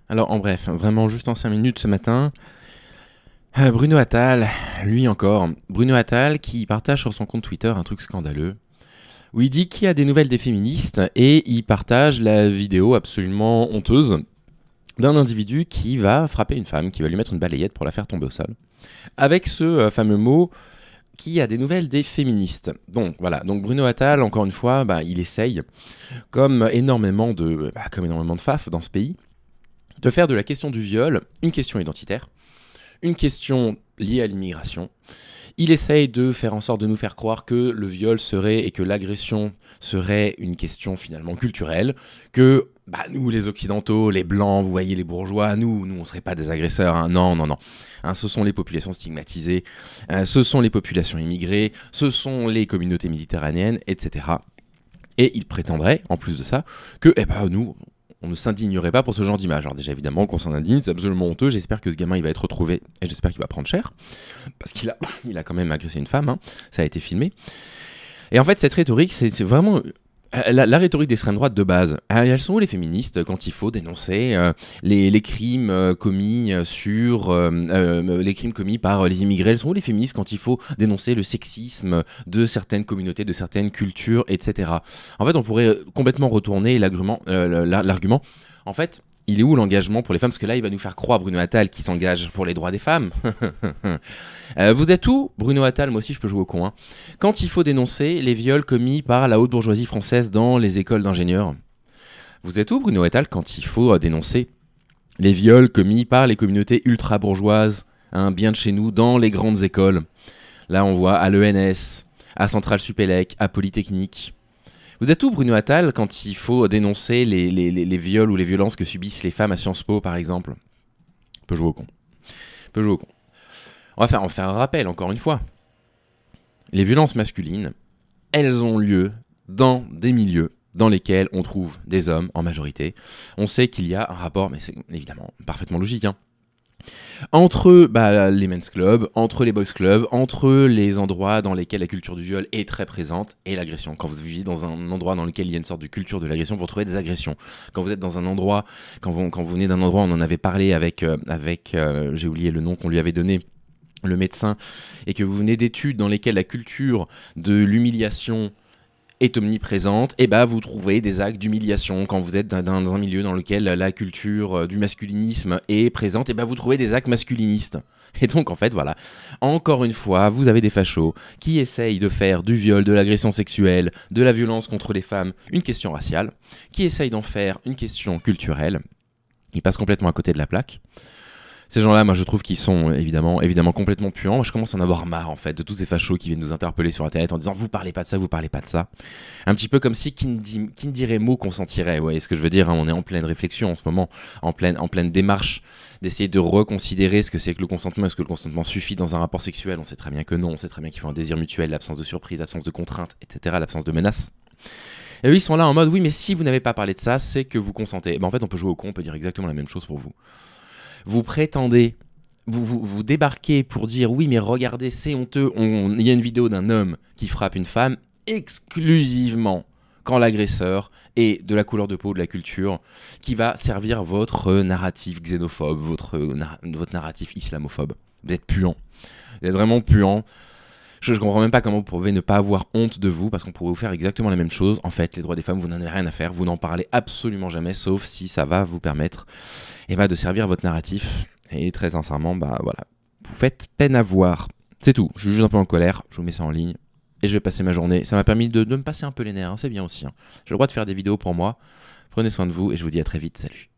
Alors en bref, vraiment juste en 5 minutes ce matin, Bruno Attal, lui encore, Bruno Attal qui partage sur son compte Twitter un truc scandaleux, où il dit qu'il y a des nouvelles des féministes et il partage la vidéo absolument honteuse d'un individu qui va frapper une femme, qui va lui mettre une balayette pour la faire tomber au sol, avec ce fameux mot qui a des nouvelles des féministes. Bon, voilà, donc Bruno Attal, encore une fois, il essaye, comme énormément de faf dans ce pays, de faire de la question du viol une question identitaire, une question liée à l'immigration. Il essaye de faire en sorte de nous faire croire que le viol serait et que l'agression serait une question finalement culturelle, que nous les occidentaux, les blancs, vous voyez les bourgeois, nous on serait pas des agresseurs, hein. Non. Hein, ce sont les populations stigmatisées, ce sont les populations immigrées, ce sont les communautés méditerranéennes, etc. Et il prétendrait, en plus de ça, que nous, on ne s'indignerait pas pour ce genre d'image. Alors déjà, évidemment, qu'on s'en indigne, c'est absolument honteux. J'espère que ce gamin, il va être retrouvé et j'espère qu'il va prendre cher. Parce qu'il a quand même agressé une femme, hein. Ça a été filmé. Et en fait, cette rhétorique, c'est vraiment la rhétorique d'extrême droite de base. Elles sont où les féministes quand il faut dénoncer les crimes commis les crimes commis par les immigrés? Elles sont où les féministes quand il faut dénoncer le sexisme de certaines communautés, de certaines cultures, etc. En fait, on pourrait complètement retourner l'argument. En fait, il est où l'engagement pour les femmes? Parce que là, il va nous faire croire, Bruno Attal, qui s'engage pour les droits des femmes. Vous êtes où, Bruno Attal? Moi aussi, je peux jouer au con. Hein. Quand il faut dénoncer les viols commis par la haute bourgeoisie française dans les écoles d'ingénieurs? Vous êtes où, Bruno Attal, quand il faut dénoncer les viols commis par les communautés ultra-bourgeoises, bien de chez nous, dans les grandes écoles? Là, on voit à l'ENS, à Centrale Supélec, à Polytechnique. Vous êtes où, Bruno Attal, quand il faut dénoncer les viols ou les violences que subissent les femmes à Sciences Po, par exemple? On peut jouer au con. On va faire un rappel, encore une fois. Les violences masculines, elles ont lieu dans des milieux dans lesquels on trouve des hommes en majorité. On sait qu'il y a un rapport, mais c'est évidemment parfaitement logique, entre les men's clubs, entre les boys clubs, entre les endroits dans lesquels la culture du viol est très présente et l'agression. Quand vous vivez dans un endroit dans lequel il y a une sorte de culture de l'agression, vous retrouvez des agressions. Quand vous êtes dans un endroit, quand vous venez d'un endroit, on en avait parlé avec j'ai oublié le nom qu'on lui avait donné, le médecin, et que vous venez d'études dans lesquelles la culture de l'humiliation est omniprésente, vous trouvez des actes d'humiliation. Quand vous êtes dans un milieu dans lequel la culture du masculinisme est présente, vous trouvez des actes masculinistes. Et donc, en fait, voilà. Encore une fois, vous avez des fachos qui essayent de faire du viol, de l'agression sexuelle, de la violence contre les femmes une question raciale, qui essayent d'en faire une question culturelle. Ils passent complètement à côté de la plaque. Ces gens-là, moi, je trouve qu'ils sont évidemment complètement puants. Moi, je commence à en avoir marre, en fait, de tous ces fachos qui viennent nous interpeller sur Internet en disant « Vous parlez pas de ça, vous parlez pas de ça ». Un petit peu comme si qui ne dirait mot consentirait. Vous voyez ce que je veux dire, hein. On est en pleine réflexion en ce moment, en pleine démarche d'essayer de reconsidérer ce que c'est que le consentement. Est-ce que le consentement suffit dans un rapport sexuel? On sait très bien que non. On sait très bien qu'il faut un désir mutuel, l'absence de surprise, l'absence de contrainte, etc., l'absence de menace. Et eux, ils sont là en mode « Oui, mais si vous n'avez pas parlé de ça, c'est que vous consentez ». En fait, on peut jouer au con, on peut dire exactement la même chose pour vous. Vous prétendez, vous débarquez pour dire oui mais regardez c'est honteux, il y a une vidéo d'un homme qui frappe une femme exclusivement quand l'agresseur est de la couleur de peau, de la culture, qui va servir votre narratif xénophobe, votre narratif islamophobe. Vous êtes puant, vous êtes vraiment puant. Je comprends même pas comment vous pouvez ne pas avoir honte de vous, parce qu'on pourrait vous faire exactement la même chose. En fait, les droits des femmes, vous n'en avez rien à faire, vous n'en parlez absolument jamais, sauf si ça va vous permettre de servir votre narratif. Et très sincèrement, voilà, vous faites peine à voir. C'est tout, je suis juste un peu en colère, je vous mets ça en ligne, et je vais passer ma journée. Ça m'a permis de me passer un peu les nerfs, c'est bien aussi. J'ai le droit de faire des vidéos pour moi. Prenez soin de vous, et je vous dis à très vite, salut.